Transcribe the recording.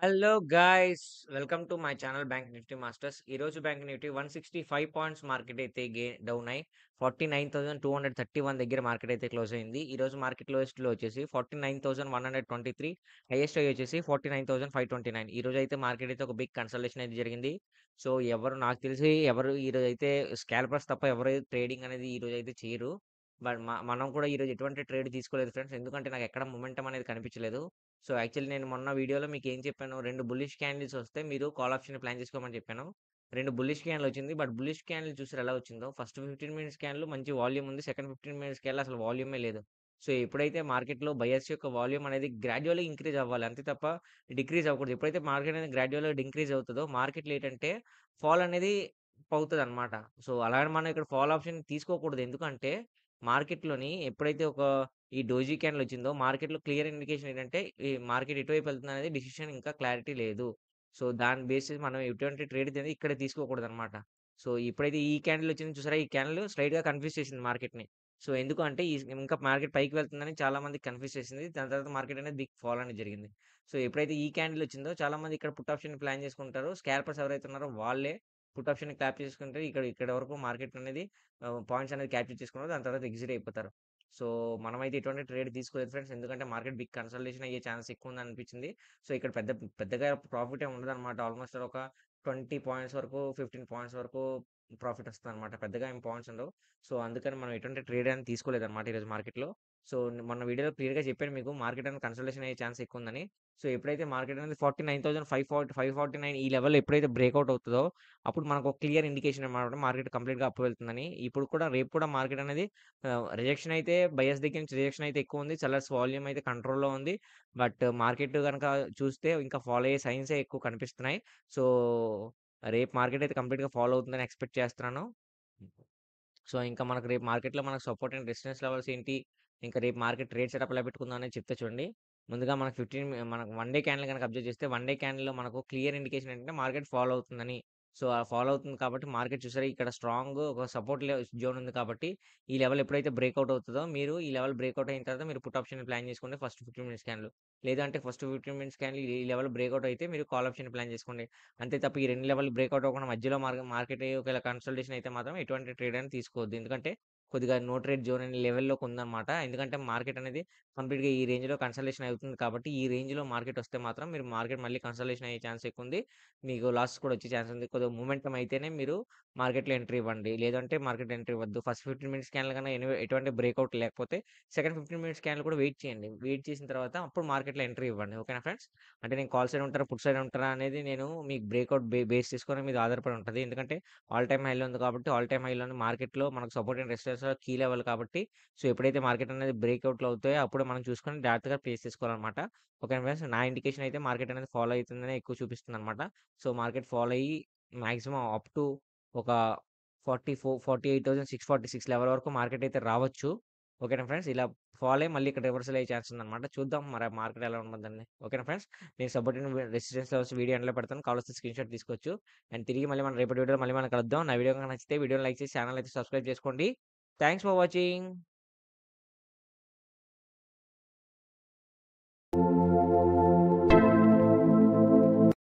Hello guys! Welcome to my channel bank Nifty masters. ఈరోజు bank Nifty 165 points market అయితే down అయ్యి 49,231 దగ్గర market అయితే క్లోజ్ అయింది. ఈరోజు మార్కెట్ లోయెస్ట్‌లో వచ్చేసి 49,123, హైయెస్ట్ హై వచ్చేసి 49,529. ఈరోజు అయితే మార్కెట్ అయితే ఒక బిగ్ కన్సల్టేషన్ అయితే జరిగింది. సో, నాకు తెలిసి ఎవరు ఈరోజు అయితే స్కాల్పర్స్ తప్ప ఎవరు ట్రేడింగ్ అనేది ఈరోజు అయితే చేయరు. బట్ మనం కూడా ఈరోజు ఎటువంటి ట్రేడ్ తీసుకోలేదు ఫ్రెండ్స్. ఎందుకంటే నాకు ఎక్కడ మొమెంటమ్ అనేది కనిపించలేదు. సో, యాక్చువల్లీ నేను మొన్న వీడియోలో మీకేం చెప్పాను, 2 బుల్లిష్ క్యాండిల్స్ వస్తే మీరు కాల్ ఆప్షన్ ప్లాన్ చేసుకోమని చెప్పాను. 2 బుల్లిష్ క్యాండిల్ వచ్చింది. బట్ బుల్లిష్ క్యాండిల్ చూసారా ఎలా వచ్చిందో? ఫస్ట్ 15 మినిట్స్ క్యాండిల్ మంచి వాల్యూమ్ ఉంది. సెకండ్ 15 మినిట్స్ క్యాండిల్ అసలు వాల్యూమే లేదు. సో, ఎప్పుడైతే మార్కెట్‌లో బయర్స్ యొక్క వాల్యూమ్ అనేది గ్రాడ్యువల్‌గా ఇంక్రీజ్ అవ్వాలి. అంతే తప్ప డిక్రీజ్ అవ్వకూడదు. ఎప్పుడైతే మార్కెట్ అనేది గ్రాడ్యువల్‌గా ఇంక్రీజ్ అవుతదో మార్కెట్‌లో ఏంటంటే ఫాల్ అనేది అవుతదనమాట. సో, అలాగని మనం ఇక్కడ ఫాల్ ఆప్షన్ తీసుకోకూడదు. ఎందుకంటే మార్కెట్‌లోని ఎప్పుడైతే ఈ డోజీ క్యాండిల్ వచ్చిందో మార్కెట్‌లో క్లియర్ ఇండికేషన్ ఏంటంటే, ఈ మార్కెట్ ఎటువైపు వెళ్తుందనేది డిసిషన్ ఇంకా క్లారిటీ లేదు. సో, దాని బేసిస్ మనం ఎటువంటి ట్రేడ్ అనేది ఇక్కడ తీసుకోకూడదనమాట. సో, ఎప్పుడైతే ఈ క్యాండిల్ వచ్చిందో చూసారా? ఈ క్యాండిల్ స్ట్రెయిట్‌గా కన్ఫ్యూజ్ చేసింది మార్కెట్‌ని. సో, ఎందుకు అంటే ఇంకా మార్కెట్ పైకి వెళ్తుందని చాలా మందికి కన్ఫ్యూజ్ చేసింది. దాని తర్వాత మార్కెట్ అనేది బిగ్ ఫాల్ అనేది జరిగింది. సో, ఎప్పుడైతే ఈ క్యాండిల్ వచ్చిందో చాలా మంది ఇక్కడ పుట్ ఆప్షన్ ప్లాన్ చేసుకుంటారు. స్కాల్పర్స్ ఎవరైతే ఉన్నారో వాళ్ళే పుట్ ఆప్షన్‌ని క్యాప్ చేసుకుంటే ఇక్కడ వరకు మార్కెట్ అనేది పాయింట్స్ అనేది క్యాప్చర్ చేసుకున్నారు. దాని తర్వాత ఎగ్జిట్ అయిపోతారు. సో, మనమైతే ఎటువంటి ట్రేడ్ తీసుకోలేదు ఫ్రెండ్స్. ఎందుకంటే మార్కెట్ బిగ్ కన్సల్టేషన్ అయ్యే ఛాన్స్ ఎక్కువుందనిపించింది. సో, ఇక్కడ పెద్దగా ప్రాఫిట్ ఏమి ఉండదనమాట. ఆల్‌మోస్ట్ ఒక 20 పాయింట్స్ వరకు, 15 పాయింట్స్ వరకు ప్రాఫిట్ వస్తదనమాట. పెద్దగా ఏం పాయింట్స్ ఉండవు. సో, అందుకని మనం ఎటువంటి ట్రేడ్ అనేది తీసుకోలేదనమాట ఈరోజు మార్కెట్‌లో. సో, మొన్న వీడియోలో క్లియర్‌గా చెప్పాను మీకు మార్కెట్ అనేది కన్సల్టేషన్ అయ్యే ఛాన్స్ ఎక్కువుందని. సో, ఎప్పుడైతే మార్కెట్ అనేది 49,549 ఈ లెవెల్‌లో ఎప్పుడైతే బ్రేక్‌ఔట్ అవుతదో అప్పుడు మనకు ఒక క్లియర్ ఇండికేషన్ అన్నమాట మార్కెట్ కంప్లీట్‌గా అప్ వెళ్తుందని. రేపు కూడా మార్కెట్ అనేది రిజెక్షన్ అయితే బయర్స్ దగ్గర నుంచి రిజెక్షన్ అయితే ఎక్కువుంది. సెల్లర్స్ వాల్యూమ్ అయితే కంట్రోల్‌లో ఉంది. బట్ మార్కెట్ గనక చూస్తే ఇంకా ఫాలో అయ్యే సైన్సే ఎక్కువ కనిపిస్తున్నాయి. సో, రేపు మార్కెట్ అయితే కంప్లీట్‌గా ఫాలో అవుతుందని ఎక్స్‌పెక్ట్ చేస్తున్నాను. సో, ఇంకా మనకు రేపు మార్కెట్‌లో మనకు సపోర్ట్ అండ్ రెసిస్టెన్స్ లెవెల్స్ ఏంటి? ఇంకా రేపు మార్కెట్ ట్రేడ్ సెటప్ ఎలా పెట్టుకుందాం అనేది చెప్తా చూడండి. ముందుగా మనకు 1 డే క్యాండిల్ గనక అబ్జర్వ్ చేస్తే 1 డే క్యాండిల్‌లో మనకు క్లియర్ ఇండికేషన్ ఏంటంటే మార్కెట్ ఫాలో అవుతుందని. సో, ఆ ఫాలో అవుతుంది కాబట్టి మార్కెట్ చూసారా ఇక్కడ స్ట్రాంగ్ ఒక సపోర్ట్ జోన్ ఉంది కాబట్టి ఈ లెవెల్ ఎప్పుడైతే బ్రేక్‌ఔట్ అవుతదో మీరు ఈ లెవెల్ బ్రేక్‌ఔట్ అయిన తర్వాత మీరు పుట్ ఆప్షన్ ప్లాన్ చేసుకోండి ఫస్ట్ 15 మినిట్స్ క్యాండిల్. లేదంటే ఫస్ట్ 15 మినిట్స్ క్యాండిల్ ఈ లెవెల్ బ్రేక్‌ఔట్ అయితే మీరు కాల్ ఆప్షన్ ప్లాన్ చేసుకోండి. అంతే తప్ప ఈ 2 లెవెల్ బ్రేక్‌ఔట్ అవ్వకుండా మధ్యలో మార్కెట్ ఒకవేళ కన్సల్టేషన్ అయితే మాత్రం ఎటువంటి ట్రేడ్ అనేది తీసుకోవద్దు. ఎందుకంటే కొద్దిగా నో ట్రేడ్ జోన్ అనే లెవెల్‌లోకి ఉందన్నమాట. ఎందుకంటే మార్కెట్ అనేది కంప్లీట్‌గా ఈ రేంజ్‌లో కన్సల్టేషన్ అవుతుంది కాబట్టి ఈ రేంజ్‌లో మార్కెట్ వస్తే మాత్రం మీరు మార్కెట్ మళ్ళీ కన్సల్టేషన్ అయ్యే ఛాన్స్ ఎక్కువుంది. మీకు లాసెస్ కూడా వచ్చే ఛాన్స్ ఉంది. కొద్దిగా మొమెంటమ్ అయితేనే మీరు మార్కెట్‌లో ఎంట్రీ ఇవ్వండి. లేదంటే మార్కెట్ ఎంట్రీ ఇవ్వద్దు. ఫస్ట్ 15 మినిట్స్ క్యాండిల్ కన్నా ఎటువంటి బ్రేక్‌ఔట్ లేకపోతే సెకండ్ 15 మినిట్స్ క్యాండిల్ కూడా వెయిట్ చేయండి. వెయిట్ చేసిన తర్వాత అప్పుడు మార్కెట్‌లో ఎంట్రీ ఇవ్వండి. ఓకేనా ఫ్రెండ్స్? అంటే నేను కాల్ సైడ్ ఉంటారా? పుట్ సైడ్ ఉంటారా? అనేది నేను మీకు బ్రేక్‌ఔట్ బేస్ చేసుకొని మీద ఆధారపడి ఉంటది. ఎందుకంటే ఆల్ టైమ్ హైలో ఉంది కాబట్టి ఆల్ టైమ్ హైలోని మార్కెట్‌లో మనకు support and resistance key level కాబట్టి సో, ఎప్పుడైతే మార్కెట్ అనేది బ్రేక్‌ఔట్‌లో అవుతాయో అప్పుడు మనం చూసుకొని జాగ్రత్తగా ప్లేస్ చేసుకోవాలన్నమాట. ఓకేనా ఫ్రెండ్స్? నా ఇండికేషన్ అయితే మార్కెట్ అనేది ఫాలో అయితుందనే ఎక్కువ చూపిస్తుందన్నమాట. సో, మార్కెట్ ఫాలో అయ్యి మాక్సిమం అప్ టు ఒక 48,646 లెవెల్ వరకు మార్కెట్ అయితే రావచ్చు. ఓకేనా ఫ్రెండ్స్? ఇలా ఫాలో అయ్యి మళ్ళీ ఇక్కడ రివర్సల్ అయ్యే ఛాన్స్ ఉందన్నమాట. చూద్దాం మరి మార్కెట్ ఎలా ఉంటుందని. ఓకేనా ఫ్రెండ్స్? నేను support and resistance levels video ఎండ్‌లో పెడతాను. కావాల్సిన స్క్రీన్‌షాట్ తీసుకోవచ్చు. అండ్ తిరిగి మళ్ళీ మనం రేపటి వీడియోలో మళ్ళీ మనం కలుద్దాం. నా వీడియో గనుక నచ్చితే వీడియోని లైక్ చేసి ఛానెల్ అయితే సబ్స్క్రైబ్ చేసుకోండి. Thanks for watching.